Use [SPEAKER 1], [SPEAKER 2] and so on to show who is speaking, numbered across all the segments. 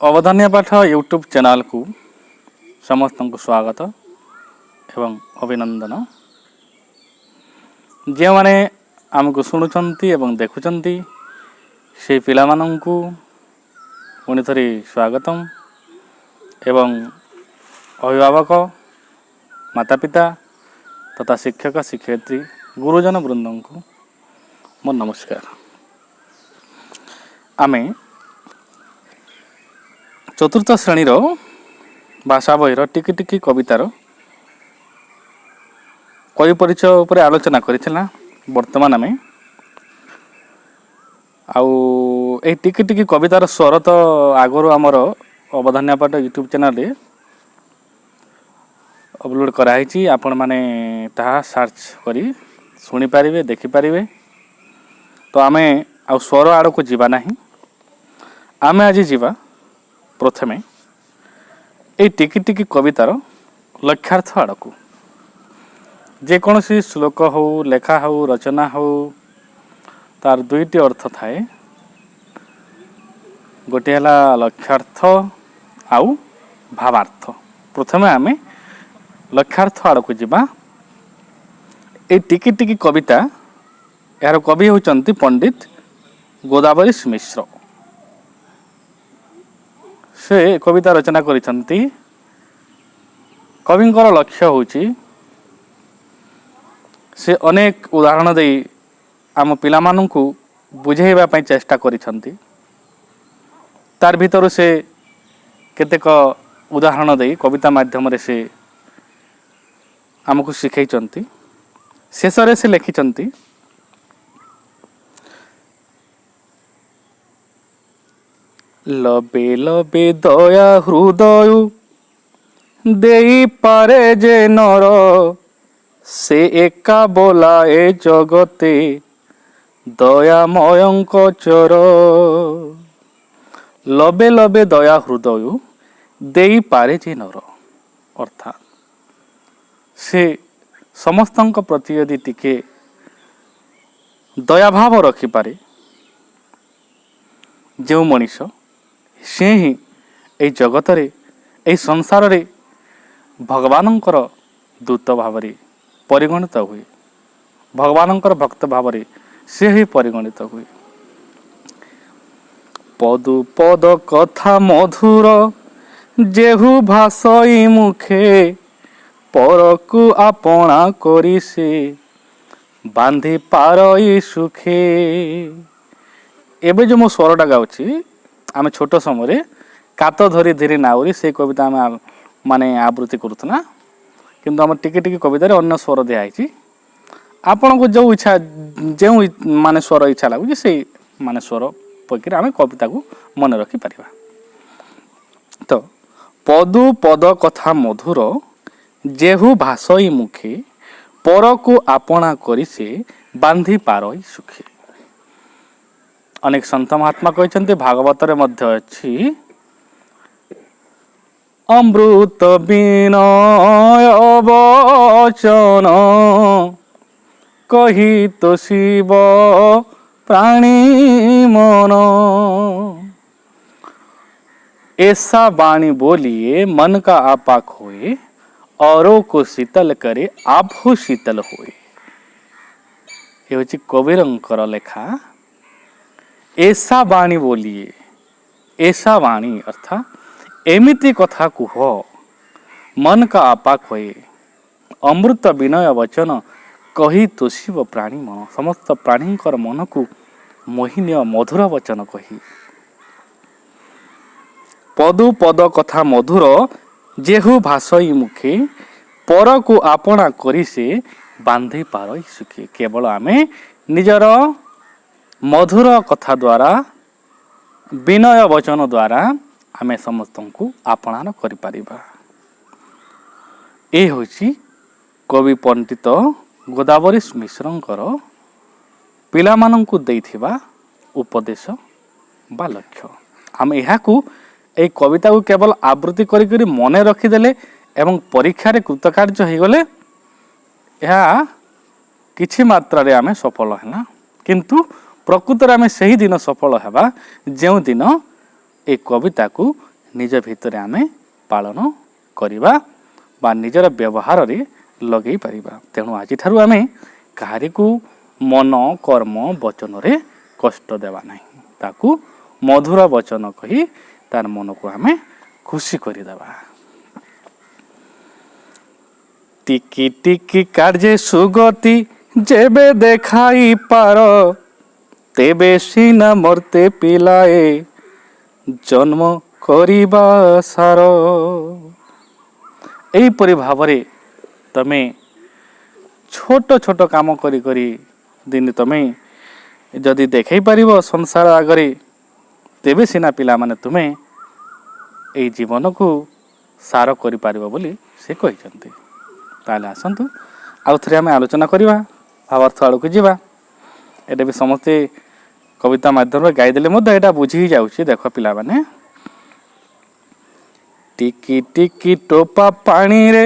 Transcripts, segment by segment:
[SPEAKER 1] अवधान्य पाठ YouTube channel को समस्त को स्वागत एवं अभिनंदन। जो मैंने आमको शुणुंट एवं देखुं से पिला मानू पुणी थरी स्वागतम एवं अभिभावक माता पिता तथा शिक्षक शिक्षयित्री गुरुजन वृंद को मोर नमस्कार। आमे चतुर्थ श्रेणी भाषा बहिर टिकी टिकी कवितार कवि परिचय उपर आलोचना करिथिला। वर्तमान आमे आउ टिकी टिकी कवितार स्वर तो आगरू आमर अवधान्य पाठ यूट्यूब चैनल रे अपलोड कराई। आपण माने ताहा सर्च करी सुनी पारिबे देखि पारिबे। तो आमे आउ स्वर आड़ को जीवा नहीं। आमे आज जीवा प्रथमे ए टिकी टिकी कवितार लक्ष्यार्थ आड़ को। जेकोसी श्लोक हो लेखा हो रचना हो तार दुईटी अर्थ थाए। गोटे हला लक्ष्यार्थ आउ भावार्थ। प्रथमे आमे लक्ष्यार्थ आड़ को जीवा। ए टिकी टिकी कविता यार कवि होचंती पंडित गोदावरी मिश्र। से कविता रचना करिसंती। कविंकर लक्ष्य होची से अनेक उदाहरण दे आम पिला माननकु बुझेइबा पई चेष्टा करिसंती। तार भीतर से केतेक उदाहरण दे कविता माध्यम रे से आमको शिखैचंती। शेषरे से लिखिचंती लबे लबे दया हृदय देई पारे जे नर से एका बोला ए जगते दयामयंक चर। लबे लबे दया हृदय देई पारे जे नर अर्थात से समस्तंक प्रति यदि टिके दयाभाव रखिपारे जो मनीष से ही ए जगत रे ए संसार रे भगवानंकर दूत भाव रे परिगणित हुए। भगवानंकर भक्त भाव रे से ही परिगणित हुए। पदु पद कथा मधुर जेहु भाषई मुखे परकु आपणा करी से बांधी पारई सुखे। एबे जो मो स्वरटा गाउची आमे छोट समय कात धरी धीरे नाउरी से कविता आम माने आवृत्ति करूतना। किंतु आम टिके टिके कवितार अन्य स्वर दिखाई। आपण को जो इच्छा जो माने स्वर इच्छा लगुच से माने स्वर पकड़ आम कविता को मन रखी पारिबा। तो पदु पद कथा मधुर जेहु भाषई मुखे परकु आपणा करी से बांधी पारई सुखे। अनेक संत महात्मा कहते भागवत रे मध्य अछि अमृत विनय वचन कही तो शिव प्राणी मन। ऐसा वाणी बोलिए मन का आपा खोए औरों को शीतल करे आपहु शीतल होए। ये होची कबीरंकर लेखा। ऐसा वाणी बोलिए ऐसा वाणी अर्थात एमिति कथा कुह मन का आपा खोए अमृत विनय वचन कही तोषिब प्राणी मन। समस्त प्राणींकर मन को मोहिनीय मधुर वचन कही। पदु पद कथा मधुर जेहु भाषई मुखे पर को आपणा करी से बांधी पारई सुखे। केवल आमे निजर मधुर कथा द्वारा विनय वचन द्वारा आमे समस्त को आपणान करि पारिबा। ए होची कवि पंडित गोदावरी मिश्रंकर पिला माननकु देइथिबा उपदेश बा लक्ष्य। आम एहाकू ए कविता को केवल आवृत्ति करी करी मने रखिदेले एवं परीक्षा रे कृतकार्य हो गले यह किछि मात्रा रे आमे सफल हैना। किंतु प्रकृत रे आमे सही दिन सफल हेबा जो दिन ए कविता को निज भितर आमे पालन करिबा बा निजर व्यवहार लगे पारिबा। तेणु आज ठारू आमे काहारी को मन कर्म वचन रे कष्ट देवा नहीं, ताकू मधुर वचन कही तार मन को आमे खुशी करदेवा। टिकी टिकी कार्य सुगति जेबे देखाई पार, तेबे सीना मरते पिलाए जन्म करिबा सार। एहीपरि भावरे तमे छोट छोट काम करी करी दिन तमे जदि देखै पारिबो संसार आगरे, तेबे सीना पिला माने तुमे एई जीवन को सार करि पारिबो बोली से कहिसंती। ताले आसंतु आउ थरे आमे आलोचना करिबा, भावार्थ आड़क जीवा। एटा भी समस्ते कविता माध्यम गाई देले मध्य एटा बुझी जाउछि। देख पिला माने, टिकी टिकी टोपा पानी रे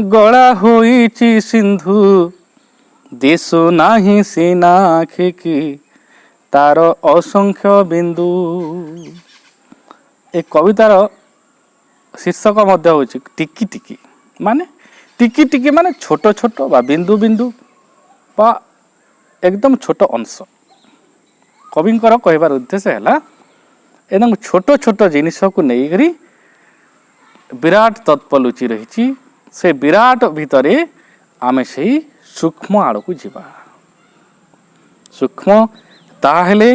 [SPEAKER 1] गला होईची सिंधु, दिसु नाही सीना आखिकी तार असंख्य बिंदु। ए कवितार शीर्षक मध्य होछि टिकी टिकी माने, टिकी टिकी माने छोट छोट बा बिंदु बिंदु बा एकदम छोट अंश। कविंकर कहबार उद्देश्य है एकदम छोट छोट जिनिस को नहीं विराट तत्व लुचि रही। से विराट भितरे आमे से सूक्ष्म आड़ को जीवा। सूक्ष्म ताहेले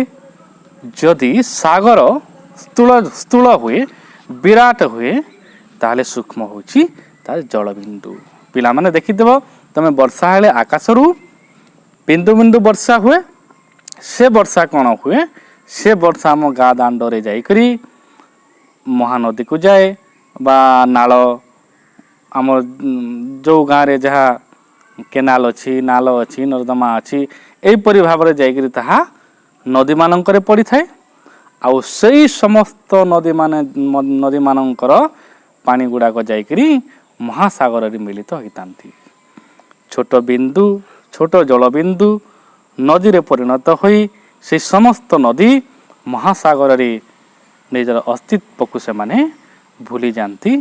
[SPEAKER 1] जदि सागर स्थूल स्थूल हुए विराट हुए, ताहेले सूक्ष्म होची तार जल बिंदु। पिला माने देखिदेव तमे वर्षा हेले आकाश रु बिंदु बिंदु वर्षा हुए, से वर्षा कौन हुए, से वर्षा आम गाँ दांडे जाइकरी महानदी को जाए बा नाल आम जो गाँव रे जहाँ केनाल अच्छी नाल अच्छी नर्दमा अच्छी एहीपरि भाव में जाइकरी ताहा नदी मानंकरे पड़ी थाए। आउ सही समस्त नदी मानंकर पानी गुड़ाक जाइकरी महासागर रे मिलित होइतांती। छोट बिंदु छोट जल बिंदु नदी रे परिणत होई से समस्त नदी महासागर रे निजर अस्तित्व को से माने भूली जानती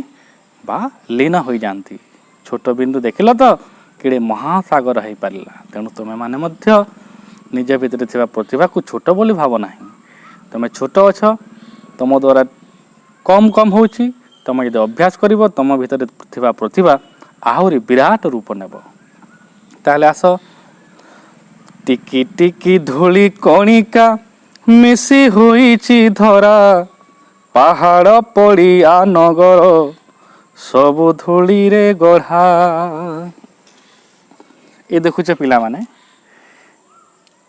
[SPEAKER 1] बा लीन हो जानती। छोट बिंदु देखिल तो किड़े महासागर हो पारा। तेणु तुमे माने मध्य निज भितर थिबा प्रतिभा को छोट बोली भाव नाही। तुमे छोट अछ, तुम द्वारा कम कम होउची, तुम यदि अभ्यास करिवो तुम भितर थिबा प्रतिभा आहुरी विराट रूप नेब। ताहले आस, टिकी टिकी धूली कणिका मिसी होईची धरा, पहाड़ पड़िया नगर सबु धूली रे गढ़ा। ये देखुच पिला माने,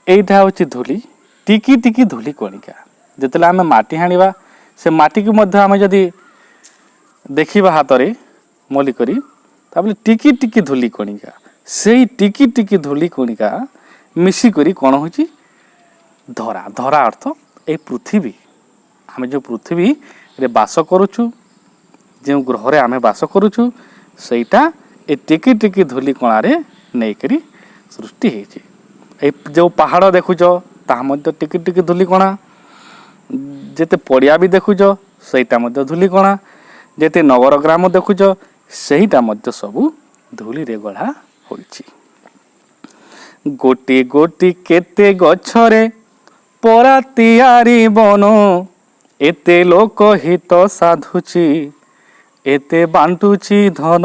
[SPEAKER 1] एइठा होची धूली, टिकी टिकी धूली कणिका। जेतले आमे माटी हाणिबा से माटी को मध्य आमे जदि देखिबा हातरे मोली करी, ताबले टिकी टिकी धूली कणिका, सेई टिकी टिकी धूली कणिका मिसी करी कोन होची धरा। धरा अर्थ ए पृथ्वी। आमे जो पृथ्वी रे बास करूछु, जो ग्रह रे आमे बास करूछु, सेटा ए टिकी टिकी धूली कणा रे नै करी सृष्टि हेची। ए जो पहाड़ देखुछ ता मध्य टिकी टिकी धूली कणा, जेते पड़िया भी देखुछ सेटा मध्य धूली कणा, जेते नगर ग्राम देखुछ सेटा मध्य सबु धूली रे गढ़ा होईची। गोटी गोटी केते गछरे परा तियारी बन, एते लोक हित साधुची एते बांटुची धन।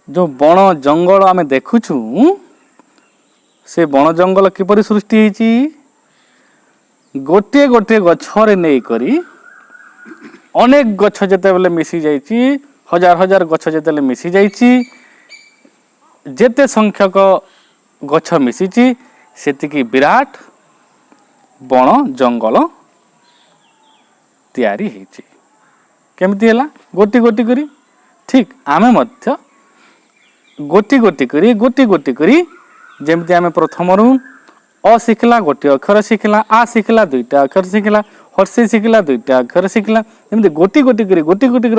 [SPEAKER 1] जो बण जंगल आमे देखुछु से बण जंगल किपरि सृष्टि हेची, गोटे गोटे गछरे नै करी अनेक गछ जेते बेले मिसी जाइची, हजार हजार गछ जेते बेले मिसी जाइची, जेते संख्यक गछ मिसिची सेतिकी विराट बण जंगल तैयारी हेची। केमती हैला? गोटी गोटी करी। ठीक आमे मध्य गोटी गोटी करी जेमती आमे प्रथम रु अ शिखला गोटे अक्षर शिखला, आ शिखला दुईटा अक्षर शिखला, हर्षी शिखला दुईटा अक्षर शिखला, जेमती गोटी गोटी करी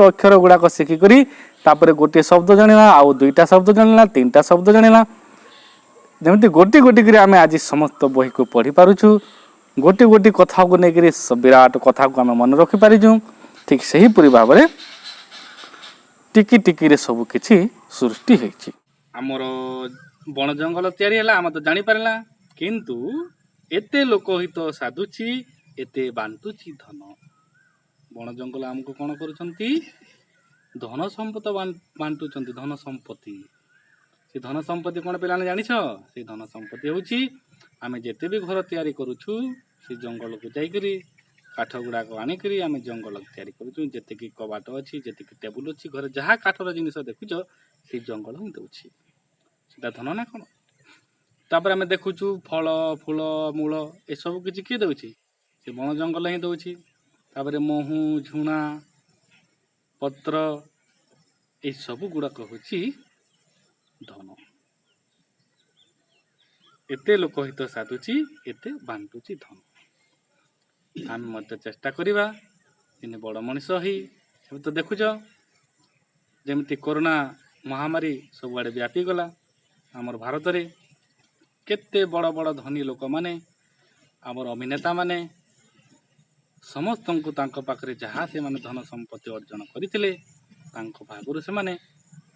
[SPEAKER 1] अक्षर गुड़ाक शिखी करी तापरे गोटे शब्द जानिला, आउ दुईटा शब्द जानिला, तीनटा शब्द जानिला। जेमती गोटी गोटी करी आमे आज समस्त बही को पढ़ी पारुछु, गोटे गोटे कथा को लेकर विराट कथा को आम मन रखिपारिछुं। ठीक से ही भाव में टिकी टिकी रे सब किछि सृष्टि होइछि। आमर बण जंगल तैयारी है आम तो जानी पारला, किंतु एते लोकहित साधुछि एते बांटुछि धन। बण जंगल आमको कौन करुछंती? धन संपत्ति बांटुछंती। धन संपत्ति, से धन संपत्ति कौन पिलाने जानिछ? से धन संपत्ति होछि आमे जेते भी घर तैयारी करूछु से जंगल को जाइकरी काठ गुड़ाक आनिकरी आमे जंगल तैयारी करूछु। जेते कि कबाट अछि, जेते कि टेबुल अछि, घर जहाँ काठर जिनिस देखुछ से जंगल ही दउछि। सेटा धन ना कौन? तापर आमे देखुछु फल फूल मूल ए सब किछि किए दउछि? से बण जंगल ही दउछि। तापर महू झुणा पत्र ए सब गुड़ाक होछि धन। एते लोक हित साधुछि एते बांटुछि धन। आम मध्य चेष्टा करिबा दिने बड़ मनीष ही। तो देखुछ जेमती कोरोना महामारी सबुआड़े व्यापी गला आमर भारत रे, केते बड़ बड़ धनी लोक माने आमर अभिनेता माने समस्तंकु तांको पाखरे जहाँ से माने धन संपत्ति अर्जन करथिले तांको भागुरु से माने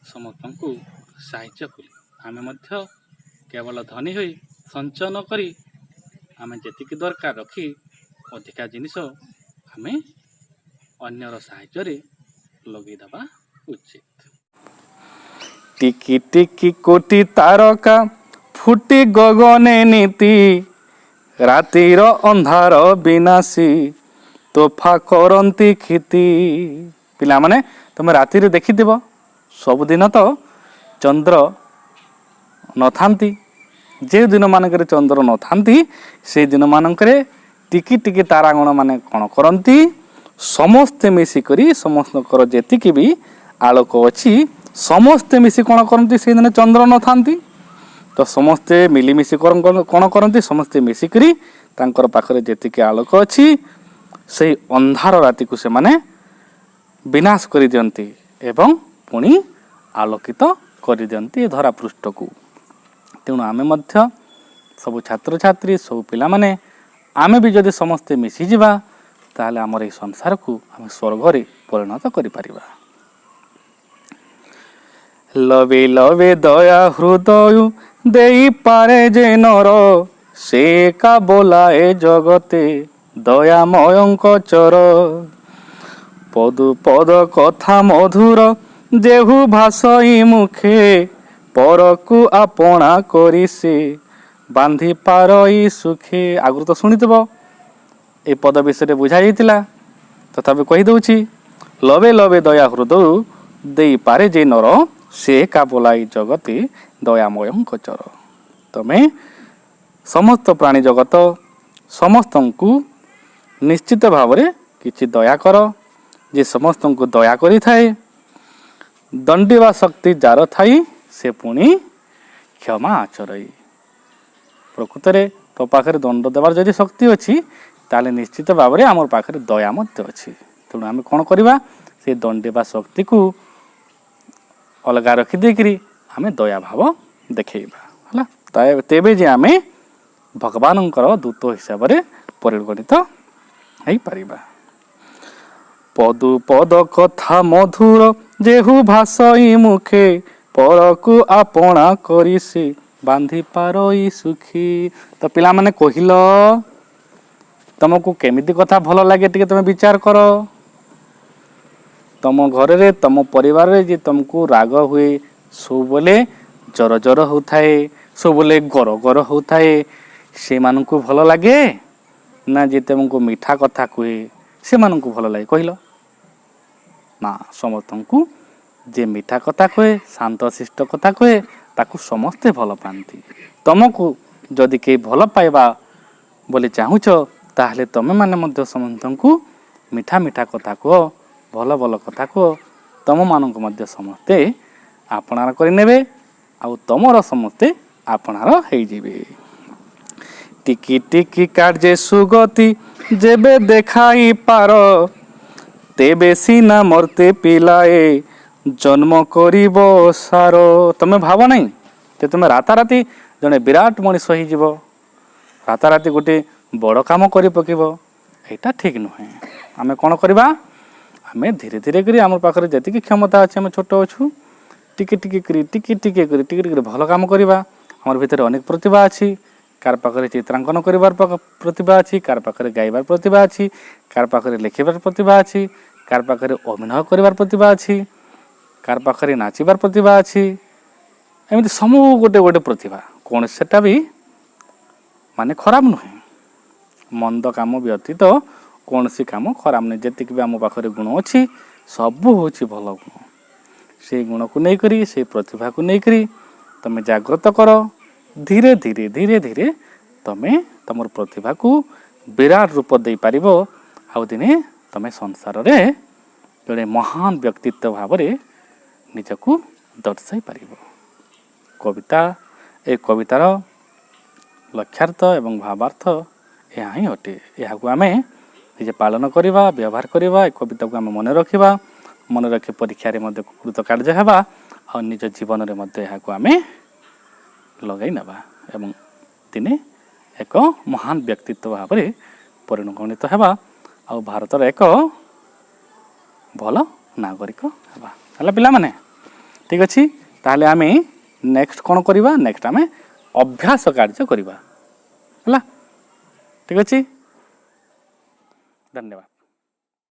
[SPEAKER 1] समस्तंकु साहाय्य कले। आमे मध्य केवल धनी होई संचय न करी आमे जेतिकी दरकार रखी अधिका जिनिस आमे अन्यर साहाय्य रे लगे दबा उचित। टिकी टिकी कोटी तारका फुटी गगने नीति, रातिर अंधार विनाशी तोफा करंती खिति। पिला माने तुम राति रे देखिथिबो सबुदिन तो चंद्र नथांती। जे दिन मानक चंद्र नथांती से दिन मानक टिकी टिकी तारागण माने कौन करती? समस्ते मिसिकरी समस्त जेतिकी भी आलोक अच्छी समस्ते मिसी कौन करती? से दिन चंद्र नथांती तो समस्ते मिलिमिशि कौन करती? समस्ते मिसिकरी तांकर पाखरे जेतिकी आलोक अच्छी से अंधार राति को से माने विनाश कर दियंती एवं पुणी आलोकित कर दियंती धरा पृष्ठ को। तेणु आमे मध्य सब छात्र छात्री सब पिला माने आमे भी जदि समस्ते मिसी जिबा ताले हमर ए संसार को आमे स्वर्ग रे परिणत करि परिबा। लवे लवे दया हृदय देई पारे जे नर, से का बोलाए जगते दयामयंक चर। पदु पद कथा मधुर जेहु भाषई मुखे, परकु आपणा करी से बांधी पारई सुखे। आगु तो शुणिथब ए पद विषय बुझा जाइतिला, तथापि कहि दउछि लवे लवे दया हृदय देई पारे जे नर, से का बोलाई जगते दयामयंक चर। तमे समस्त प्राणी जगत समस्तंकु निश्चित भावरे किछि दया कर। जे समस्तंकु दया करि थाए दंडिवा शक्ति जार थाई से पुणी क्षमा आचरई। प्रकृत रे तो पाखरे दंड देवार जदि शक्ति अच्छी ताले निश्चित भाव में आम पाखरे दया मध्य अच्छी। तेणु आम कौन करवा? से दंडेवा शक्ति को अलगा रखिदेकरी आम दया भाव देखा है। तेबे जे आम भगवान दूत हिसाब से परिगणित हो पारिबा। पदु पद कथा मधुर जेहु भाषई मुखे, परकु आपणा करी से बांधी पारई सुखी। तो पिला माने कहिल तुमको केमिति कथा भल लगे टिके तुम विचार कर। तुम घर रे तुम परिवार रे जे तुमको राग हुए सब बोले जर जर होताए सब बोले गर गर होताए से मानकु भल लगे ना जे तुमको मीठा कथा कहे से मानकु भल लगे? कहिल ना समस्तंकु जे मीठा कथा कहे शांत शिष्ट कथा कहे ताकू समस्ते भल पाती। तुमको जदि के भल पाइबा बोले चाहूच ताहले तमे माने मध्य समस्तंकु मीठा मीठा कथा कह भल भल कथा कह तुम मानक मध्य समस्ते आपणार करिनेबे आउ तमर समस्ते आपणार होइजिबे। टिकी टिकी कार्य सुगति जेबे देखाई पार, तेबे सीना मरते पिलाए जन्म करिब सार। तमे भाव नहीं जे तुम राताराति जड़े विराट मनीष हो राताराति गोटे बड़ काम कर पकेब यहाँ ठीक नुहे आम कौन करवा आम धीरे धीरे कर आम पाखे जी क्षमता अच्छे आम छोट अच्छू टिके टिके करी टिके टिके करी टिके टिके भल काम करवा आम भितर अनेक प्रतिभा अच्छी कार पाखे चित्रांकन कर प्रतिभा अच्छी कार पाखे गाइबार प्रतिभा अच्छी कार पाखे लिखार प्रतिभा अच्छी कार पाखे अभिनय कर प्रतिभा अच्छी कार पाखे नाचबार प्रतिभा अच्छी एमती समूह गोटे गोटे प्रतिभा कौन सेटा भी माने खराब नुहे मंद काम व्यतीत कौन सी काम खराब नहीं जी भी आम पाखे गुण अच्छी सबू हूँ भल गुण से गुण को लेकर से प्रतिभा को लेकर तुम जागृत कर धीरे धीरे धीरे धीरे तुम्हें तुम प्रतिभा को विराट रूप दे पार आउ दिने तुम संसार रे जड़े महान व्यक्तित्व भाव निजक दर्शाई पार कविता ए कवितार लक्ष्यार्थ एवं भावार्थ यह ही अटे यहाँ आम निजे पालन करवा व्यवहार करवा कविता को आम मन रखा मन रखी परीक्षा कृतकार्य हेबा और निज जीवन में आम लगे नवा एवं दिने एक महान व्यक्तित्व भाव में परिगणित हेबा आ भारतर एक भल नागरिक हेबा हला पिला माने ठीक अच्छी ताहले आम नेक्स्ट कौन करवा नेक्स्ट आम अभ्यास कार्य करवा हला ठीक अच्छी धन्यवाद।